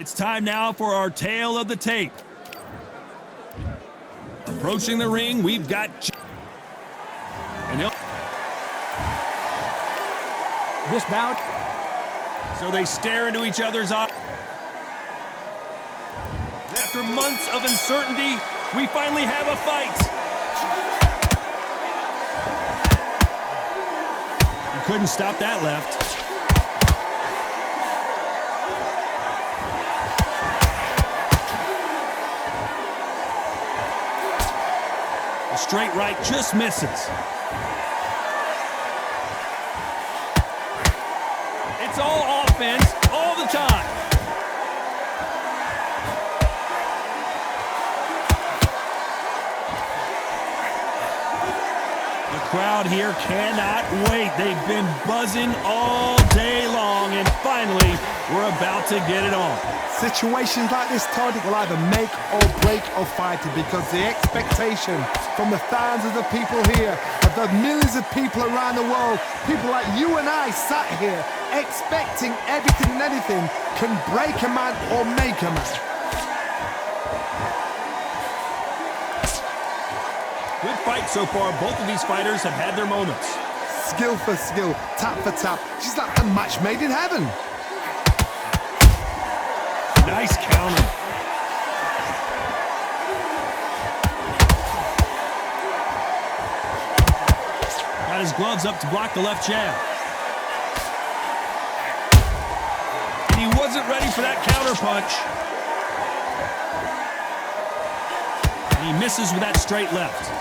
It's time now for our tale of the tape. Approaching the ring, we've got... And this bout. So they stare into each other's eyes. After months of uncertainty, we finally have a fight. You couldn't stop that left. The straight right just misses. It's all offense all the time. The crowd here cannot wait. They've been buzzing all day long, and finally, we're about to get it on. Situations like this, Todd, will either make or break a fighter, because the expectation from the thousands of people here, of the millions of people around the world, people like you and I sat here expecting everything and anything, can break a man or make a man. Good fight so far. Both of these fighters have had their moments. Skill for skill, tap for tap. She's like a match made in heaven. Nice counter. Got his gloves up to block the left jab. And he wasn't ready for that counter punch. And he misses with that straight left.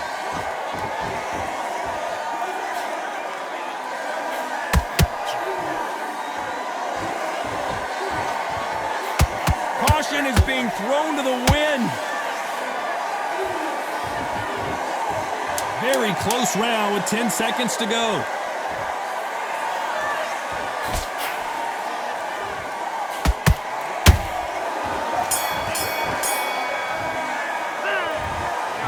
Caution is being thrown to the wind. Very close round with 10 seconds to go.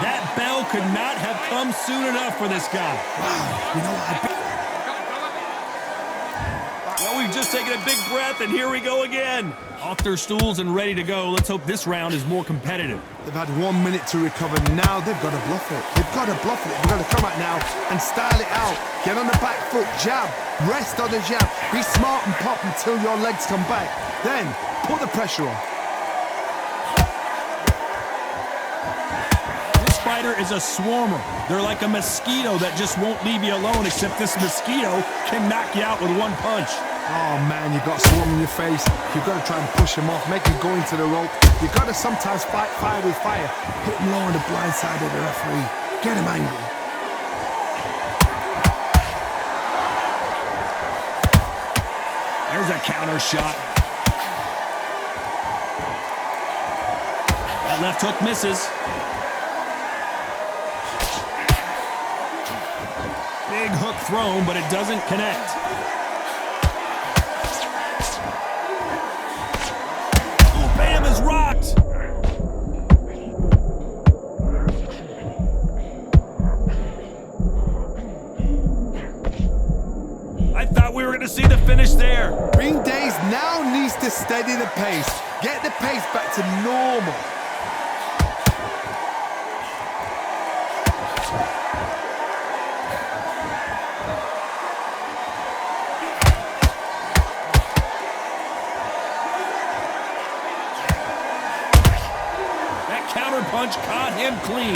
That bell could not have come soon enough for this guy. Wow, you know what? Well, we've just taken a big breath, and here we go again. Off their stools and ready to go. Let's hope this round is more competitive. They've had 1 minute to recover. Now they've got to bluff it. They've got to bluff it. They've got to come out now and style it out. Get on the back foot, jab, rest on the jab. Be smart and pop until your legs come back. Then put the pressure on. This fighter is a swarmer. They're like a mosquito that just won't leave you alone, except this mosquito can knock you out with one punch. Oh man, you've got swarm in your face. You've got to try and push him off, make him go into the rope. You've got to sometimes fight fire with fire. Hit him low on the blind side of the referee. Get him angry. There's a counter shot. That left hook misses. Big hook thrown, but it doesn't connect. Bam is rocked. I thought we were going to see the finish there. Ring Days now needs to steady the pace. Get the pace back to normal. Counter punch caught him clean.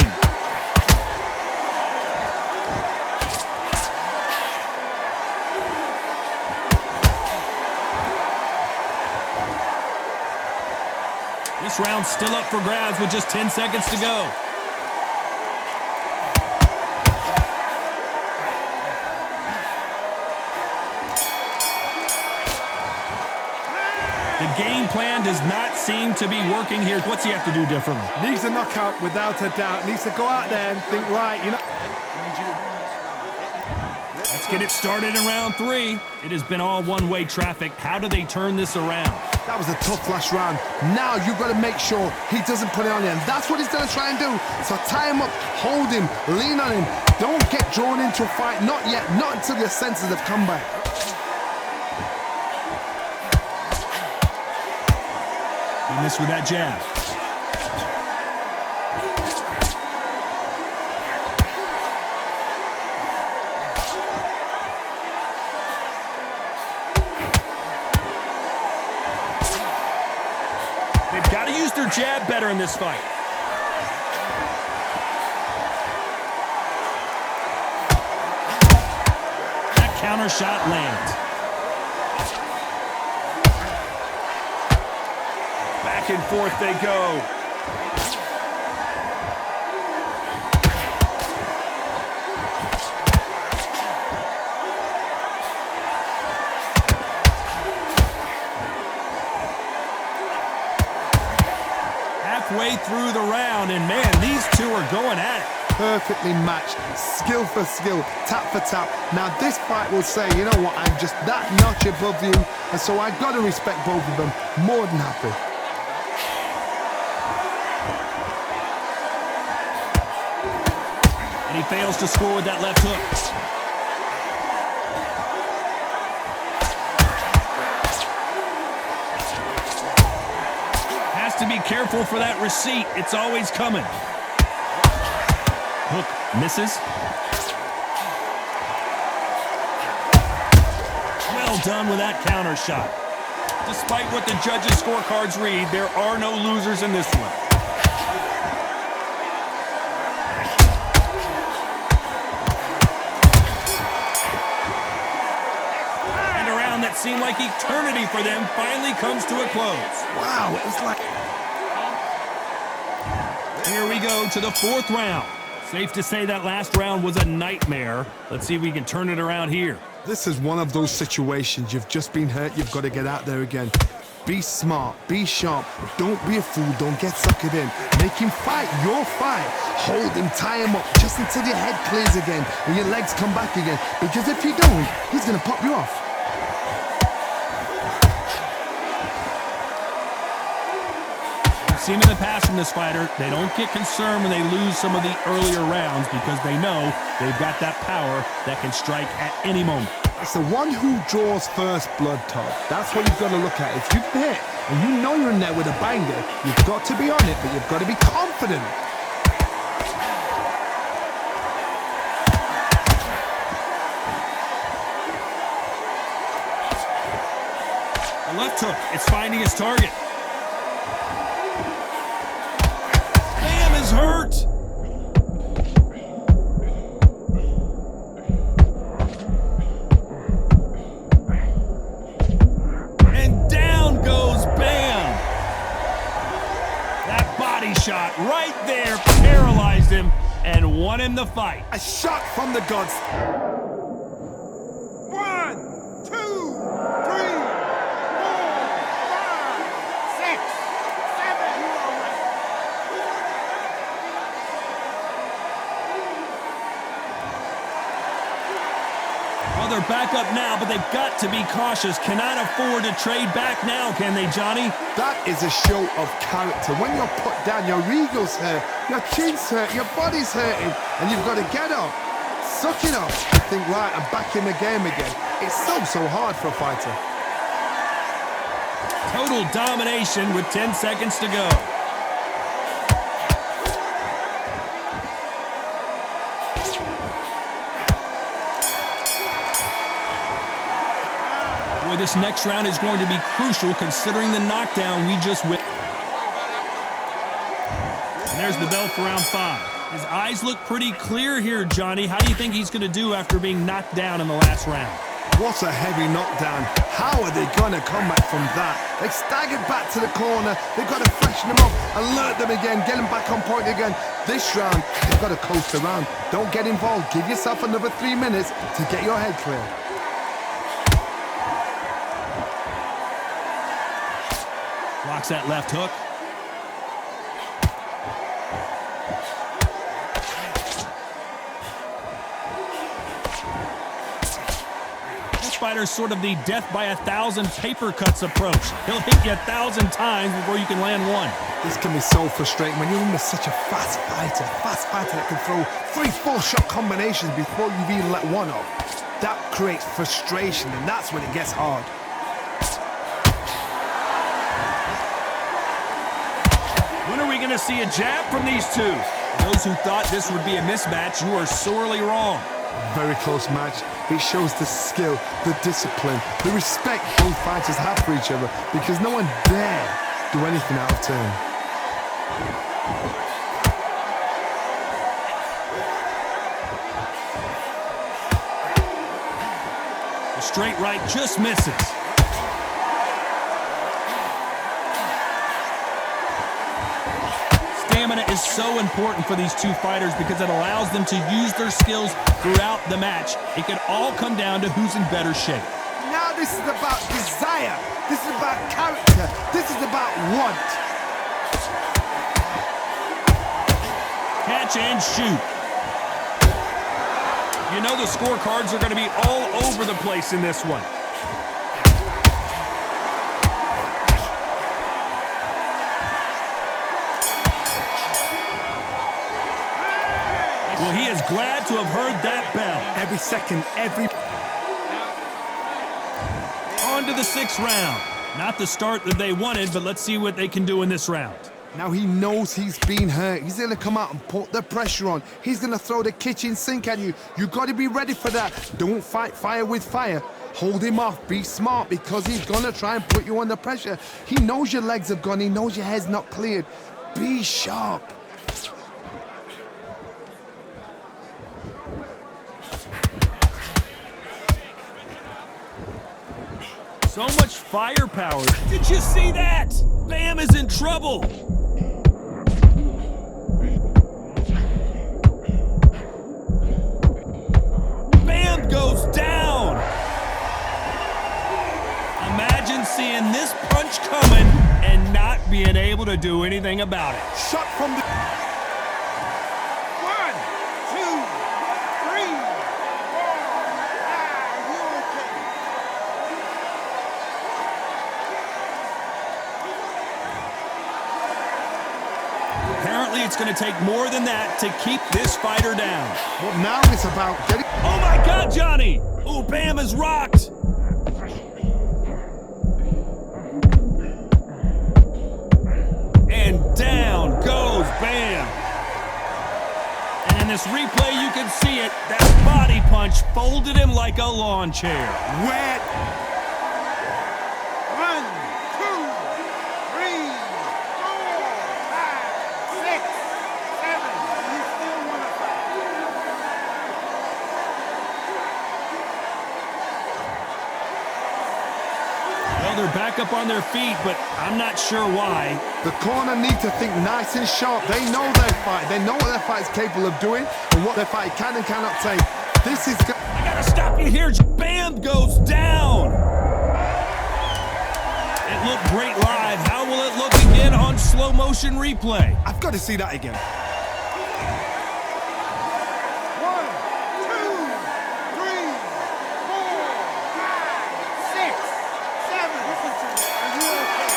This round's still up for grabs with just 10 seconds to go. The game plan does not seem to be working here. What's he have to do differently? Needs a knockout without a doubt. Needs to go out there and think, right, you know. Let's get it started in round 3. It has been all one-way traffic. How do they turn this around? That was a tough last round. Now you've got to make sure he doesn't put it on you. And that's what he's going to try and do. So tie him up, hold him, lean on him. Don't get drawn into a fight. Not yet. Not until your senses have come back. He missed with that jab. They've got to use their jab better in this fight. That counter shot lands. Back and forth they go. Halfway through the round, and man, these two are going at it. Perfectly matched, skill for skill, tap for tap. Now this fight will say, you know what, I'm just that notch above you, and so I've got to respect both of them. More than happy. And he fails to score with that left hook. Has to be careful for that receipt. It's always coming. Hook misses. Well done with that counter shot. Despite what the judges' scorecards read, there are no losers in this one. And a round that seemed like eternity for them finally comes to a close. Wow, it was like... Here we go to the fourth round. Safe to say that last round was a nightmare. Let's see if we can turn it around here. This is one of those situations. You've just been hurt, you've got to get out there again. Be smart, be sharp, don't be a fool, don't get suckered in. Make him fight your fight. Hold him, tie him up, just until your head clears again and your legs come back again. Because if you don't, he's going to pop you off. Seen in the past from this fighter, they don't get concerned when they lose some of the earlier rounds because they know they've got that power that can strike at any moment. It's the one who draws first blood, Todd. That's what you've got to look at. If you've hit and you know you're in there with a banger, you've got to be on it, but you've got to be confident. The left hook, it's finding its target. Hurt. And down goes Bam. That body shot right there paralyzed him and won him the fight. A shot from the gods. 1, 2, 3, 4, 5, 6, 7. Well, they're back up now, but they've got to be cautious. Cannot afford to trade back now, can they, Johnny? That is a show of character. When you're put down, your ego's hurt, your chin's hurt, your body's hurting, and you've got to get up, suck it up, and think, right, I'm back in the game again. It's so hard for a fighter. Total domination with 10 seconds to go. Boy, this next round is going to be crucial considering the knockdown we just witnessed. And there's the bell for round 5. His eyes look pretty clear here, Johnny. How do you think he's going to do after being knocked down in the last round? What a heavy knockdown. How are they going to come back from that? They staggered back to the corner. They've got to freshen them up, alert them again, get them back on point again. This round, they've got to coast around. Don't get involved. Give yourself another 3 minutes to get your head clear. Blocks that left hook. This fighter's sort of the death by 1,000 paper cuts approach. He'll hit you 1,000 times before you can land one. This can be so frustrating when you're in with such a fast fighter that can throw 3-4 shot combinations before you've even let one off. That creates frustration, and that's when it gets hard. When are we going to see a jab from these two? Those who thought this would be a mismatch, you are sorely wrong. Very close match. It shows the skill, the discipline, the respect both fighters have for each other because no one dare do anything out of turn. The straight right just misses. Stamina is so important for these two fighters because it allows them to use their skills throughout the match. It can all come down to who's in better shape. Now this is about desire. This is about character. This is about want. Catch and shoot. You know the scorecards are going to be all over the place in this one. Well, he is glad to have heard that bell. Every second, every... On to the 6th round. Not the start that they wanted, but let's see what they can do in this round. Now he knows he's been hurt. He's going to come out and put the pressure on. He's going to throw the kitchen sink at you. You got to be ready for that. Don't fight fire with fire. Hold him off. Be smart because he's going to try and put you under pressure. He knows your legs have gone. He knows your head's not cleared. Be sharp. So much firepower. Did you see that? Bam is in trouble. Bam goes down. Imagine seeing this punch coming and not being able to do anything about it. Shot from the... 1, 2, 3, 4, 5. You okay? Apparently, it's going to take more than that to keep this fighter down. But now it's about getting... Oh my God, Johnny! Oh, Bam is rocked. And down goes Bam. And in this replay, you can see it. That body punch folded him like a lawn chair. Wet. 1, 2, 3, 4, 5, 6, 7. You still want to fight? Well, they're back up on their feet, but I'm not sure why. The corner need to think nice and sharp. They know their fight. They know what their fight is capable of doing and what their fight can and cannot take. This is... I gotta stop you here. Bam goes down. It looked great live. How will it look again on slow motion replay? I've got to see that again. 1, 2, 3, 4, 5, 6, 7. Listen to me. Are you okay?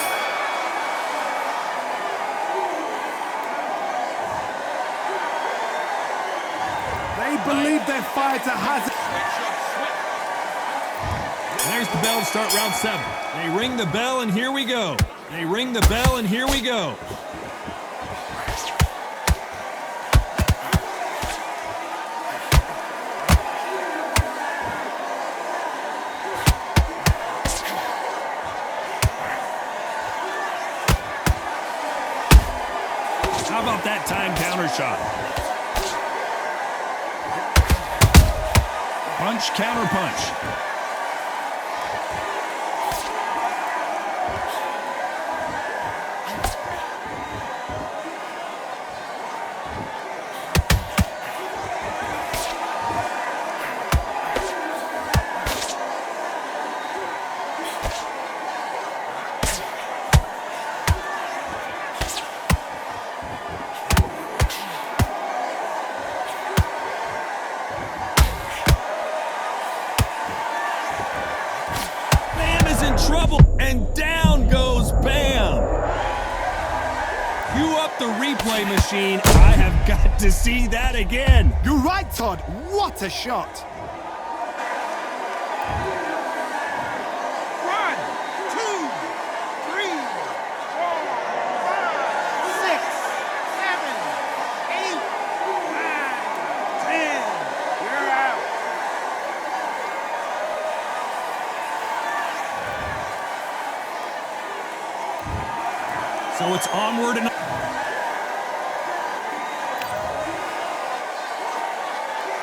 They believe their fighter has it. And there's the bell to start round 7. They ring the bell, and here we go. They ring the bell, and here we go. How about that time counter shot? Punch, counter punch. Trouble, and down goes Bam. Cue up the replay machine. I have got to see that again. You're right, Todd. What a shot. 1, 2, 3, 4, 5, 6. So it's onward and